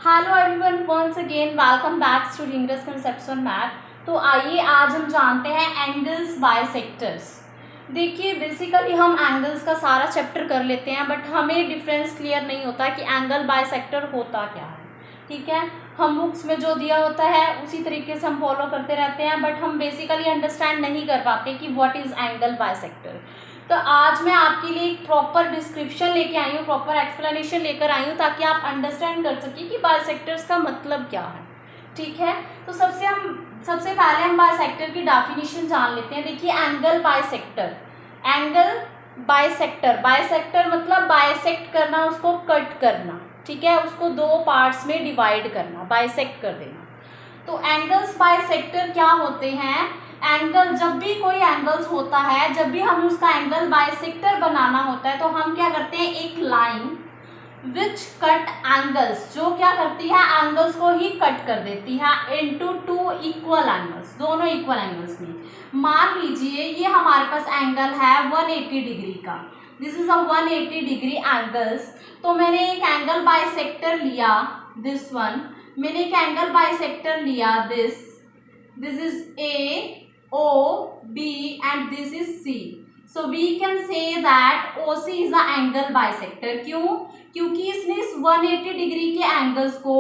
Hello everyone, once again welcome back to English concepts on math. तो आइए आज हम जानते हैं एंगल्स बाइसेक्टर्स। देखिए बेसिकली हम एंगल्स का सारा चैप्टर कर लेते हैं, बट हमें डिफरेंस क्लियर नहीं होता कि एंगल बाइसेक्टर होता क्या है। ठीक है, हम बुक्स में जो दिया होता है उसी तरीके से हम फॉलो करते रहते हैं, बट हम बेसिकली अंडरस्टैंड नहीं कर पाते कि व्हाट इज़ एंगल बाइसेक्टर। तो आज मैं आपके लिए एक प्रॉपर डिस्क्रिप्शन लेके आई हूँ, प्रॉपर एक्सप्लेनेशन लेकर आई हूँ, ताकि आप अंडरस्टैंड कर सकें कि बाइसेक्टर्स का मतलब क्या है। ठीक है, तो सबसे पहले हम बाइसेक्टर की डेफिनेशन जान लेते हैं। देखिए angle bisector, angle bisector, bisector मतलब बाइसेक्ट करना, उसको कट करना। ठीक है, उसको दो पार्ट्स में डिवाइड करना, बाइसेक्ट कर देना। तो एंगल्स बाइसेक्टर क्या होते हैं? एंगल, जब भी कोई एंगल्स होता है, जब भी हमें उसका एंगल बाइसेक्टर बनाना होता है, तो हम क्या करते हैं, एक लाइन विच कट एंगल्स, जो क्या करती है, एंगल्स को ही कट कर देती है इनटू टू इक्वल एंगल्स, दोनों इक्वल एंगल्स में। मान लीजिए ये हमारे पास एंगल है 180 डिग्री का, this is a 180 degree angles. तो मैंने एक एंगल बाइसेक्टर लिया, दिस वन, मैंने एक एंगल बाइसेक्टर लिया, this is A O, B and this is C. So we can say that OC is the angle bisector. क्यों? क्योंकि इसने इस 180 डिग्री के एंगल्स को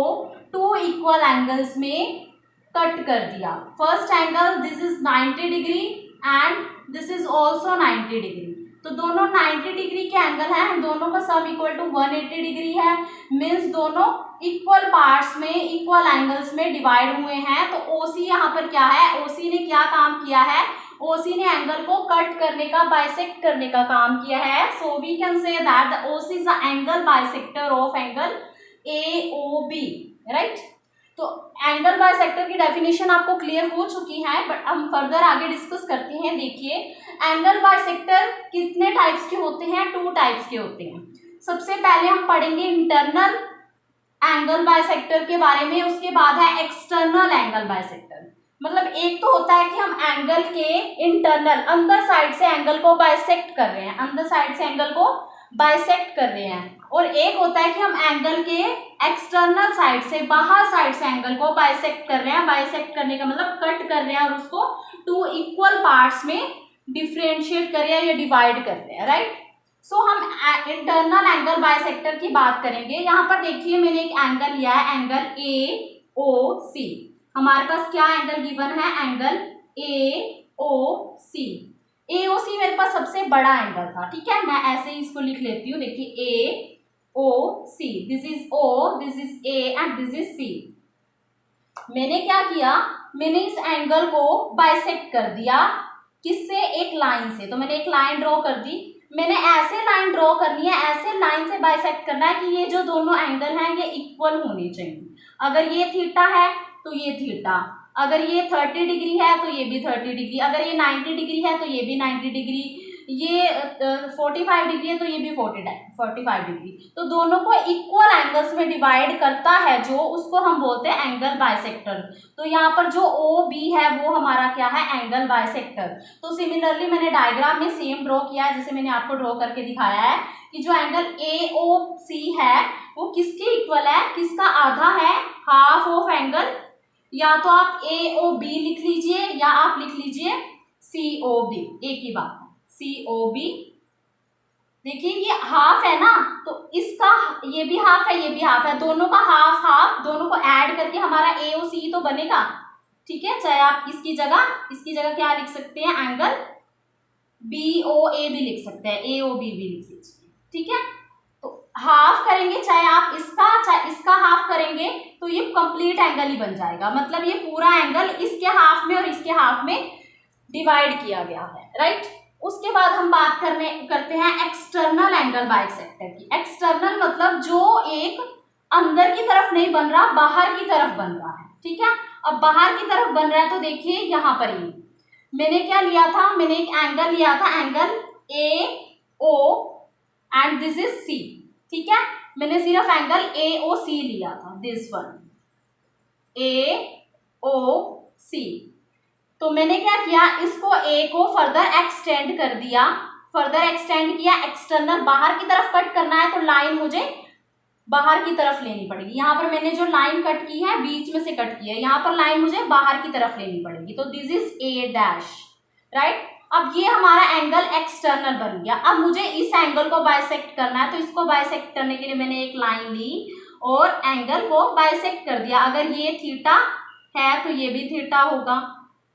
टू इक्वल एंगल्स में कट कर दिया। First angle this is 90 degree and this is also 90 degree. तो दोनों 90 डिग्री के एंगल हैं, दोनों का सम इक्वल टू 180 डिग्री है, मीन्स दोनों इक्वल पार्ट्स में इक्वल एंगल्स में डिवाइड हुए हैं। तो ओसी यहाँ पर क्या है, ओसी ने क्या काम किया है, ओसी ने एंगल को कट करने का, बाइसेक्ट करने का काम किया है। So we can say that the OC is the angle bisector of angle AOB, right. तो एंगल बाइसेक्टर की डेफिनेशन आपको क्लियर हो चुकी है, बट हम फर्दर आगे डिस्कस करते हैं। देखिए एंगल बाइसेक्टर कितने टाइप्स के होते हैं, टू टाइप्स के होते हैं। सबसे पहले हम पढ़ेंगे इंटरनल एंगल बाइसेक्टर के बारे में, उसके बाद है एक्सटर्नल एंगल बाइसेक्टर। मतलब एक तो होता है कि हम एंगल के इंटरनल, अंदर साइड से एंगल को बाइसेक्ट कर रहे हैं, अंदर साइड से एंगल को बाइसेक्ट कर रहे हैं, और एक होता है कि हम एंगल के एक्सटर्नल साइड से, बाहर साइड से एंगल को बाइसेक्ट कर रहे हैं। बाइसेक्ट करने का मतलब कट कर रहे हैं और उसको टू इक्वल पार्ट्स में डिफ्रेंशिएट कर रहे हैं या डिवाइड कर रहे हैं, राइट। सो हम इंटरनल एंगल बाइसेक्टर की बात करेंगे। यहाँ पर देखिए मैंने एक एंगल लिया है, एंगल ए ओ सी। हमारे पास क्या एंगल गिवन है, angle A O C. A O सी मेरे पास सबसे बड़ा एंगल था। ठीक है, मैं ऐसे ही इसको लिख लेती हूँ। देखिए A O C, this is O, this is A and this is C. मैंने क्या किया, मैंने इस एंगल को बाइसेक्ट कर दिया, किससे, एक लाइन से। तो मैंने एक लाइन ड्रॉ कर दी, मैंने ऐसे लाइन ड्रॉ करनी है, ऐसे लाइन से बाइसेक्ट करना है कि ये जो दोनों एंगल हैं ये इक्वल होने चाहिए। अगर ये थीटा है तो ये थीटा, अगर ये 30 डिग्री है तो ये भी 30 डिग्री, अगर ये 90 डिग्री है तो ये भी 90 डिग्री, ये 45 डिग्री है तो ये भी 45 डिग्री। तो दोनों को इक्वल एंगल्स में डिवाइड करता है जो, उसको हम बोलते हैं एंगल बाइसेक्टर। तो यहाँ पर जो ओ बी है वो हमारा क्या है, एंगल बाइसेक्टर। तो सिमिलरली मैंने डायग्राम में सेम ड्रॉ किया है, जैसे मैंने आपको ड्रॉ करके दिखाया है कि जो एंगल ए ओ सी है वो किसके इक्वल है, किसका आधा है, हाफ ऑफ एंगल, या तो आप ए ओ बी लिख लीजिए या आप लिख लीजिए सी ओ बी, एक ही बात है, सी ओ बी। देखिए ये हाफ है ना, तो इसका ये भी हाफ है, ये भी हाफ है, दोनों का हाफ हाफ, दोनों को ऐड करके हमारा ए ओ सी तो बनेगा। ठीक है, चाहे आप इसकी जगह क्या लिख सकते हैं, एंगल बी ओ ए भी लिख सकते हैं, ए ओ बी भी लिख लीजिए। ठीक है, तो हाफ करेंगे, चाहे आप इसका चाहे इसका हाफ करेंगे तो ये कंप्लीट एंगल ही बन जाएगा। मतलब ये पूरा एंगल इसके हाफ में और इसके हाफ में डिवाइड किया गया है, राइट। उसके बाद हम बात करते हैं एक्सटर्नल एंगल बाइसेक्टर की। एक्सटर्नल मतलब जो एक अंदर की तरफ नहीं बन रहा, बाहर की तरफ बन रहा है। ठीक है, अब बाहर की तरफ बन रहा है तो देखिए यहाँ पर ही मैंने क्या लिया था, मैंने एक एंगल लिया था, angle A O and this is C. ठीक है, मैंने सिर्फ एंगल ए ओ सी लिया था, दिस वन ए ओ सी। तो मैंने क्या किया, इसको ए को फर्दर एक्सटेंड कर दिया, फर्दर एक्सटेंड किया, एक्सटर्नल बाहर की तरफ कट करना है तो लाइन मुझे बाहर की तरफ लेनी पड़ेगी। यहाँ पर मैंने जो लाइन कट की है बीच में से कट की है, यहाँ पर लाइन मुझे बाहर की तरफ लेनी पड़ेगी। तो this is A dash, right. अब ये हमारा एंगल एक्सटर्नल बन गया। अब मुझे इस एंगल को बाइसेक्ट करना है, तो इसको बाइसेक्ट करने के लिए मैंने एक लाइन ली और एंगल को बाइसेक्ट कर दिया। अगर ये थीटा है तो ये भी थीटा होगा,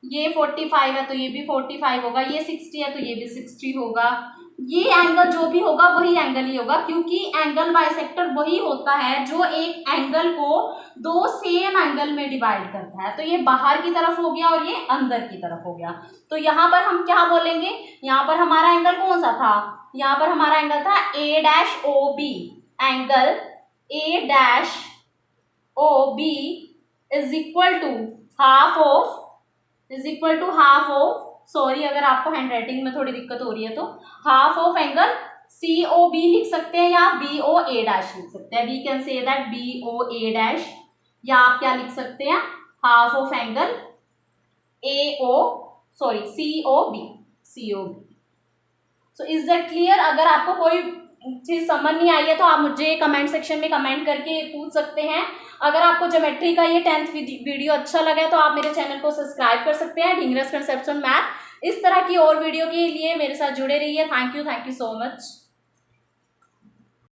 ये 45 है तो ये भी 45 होगा, ये 60 है तो ये भी 60 होगा। ये एंगल जो भी होगा वही एंगल ही होगा, क्योंकि एंगल बाइसेक्टर वही होता है जो एक एंगल को दो सेम एंगल में डिवाइड करता है। तो ये बाहर की तरफ हो गया और ये अंदर की तरफ हो गया। तो यहाँ पर हम क्या बोलेंगे, यहाँ पर हमारा एंगल कौन सा था, यहाँ पर हमारा एंगल था A dash O B. Angle A dash O B is equal to half of sorry अगर आपको हैंड राइटिंग में थोड़ी दिक्कत हो रही है तो half of angle C O B लिख सकते हैं या बी ओ ए डैश लिख सकते हैं। We can say that B O A dash, या आप क्या लिख सकते हैं, half of angle C O B. So is that clear? अगर आपको कोई चीज समझ नहीं आई है तो आप मुझे कमेंट सेक्शन में कमेंट करके पूछ सकते हैं। अगर आपको ज्योमेट्री का ये 10th वीडियो अच्छा लगा है तो आप मेरे चैनल को सब्सक्राइब कर सकते हैं, ढींगराज कंसेप्ट ऑन मैथ। इस तरह की और वीडियो के लिए मेरे साथ जुड़े रहिए। Thank you so much.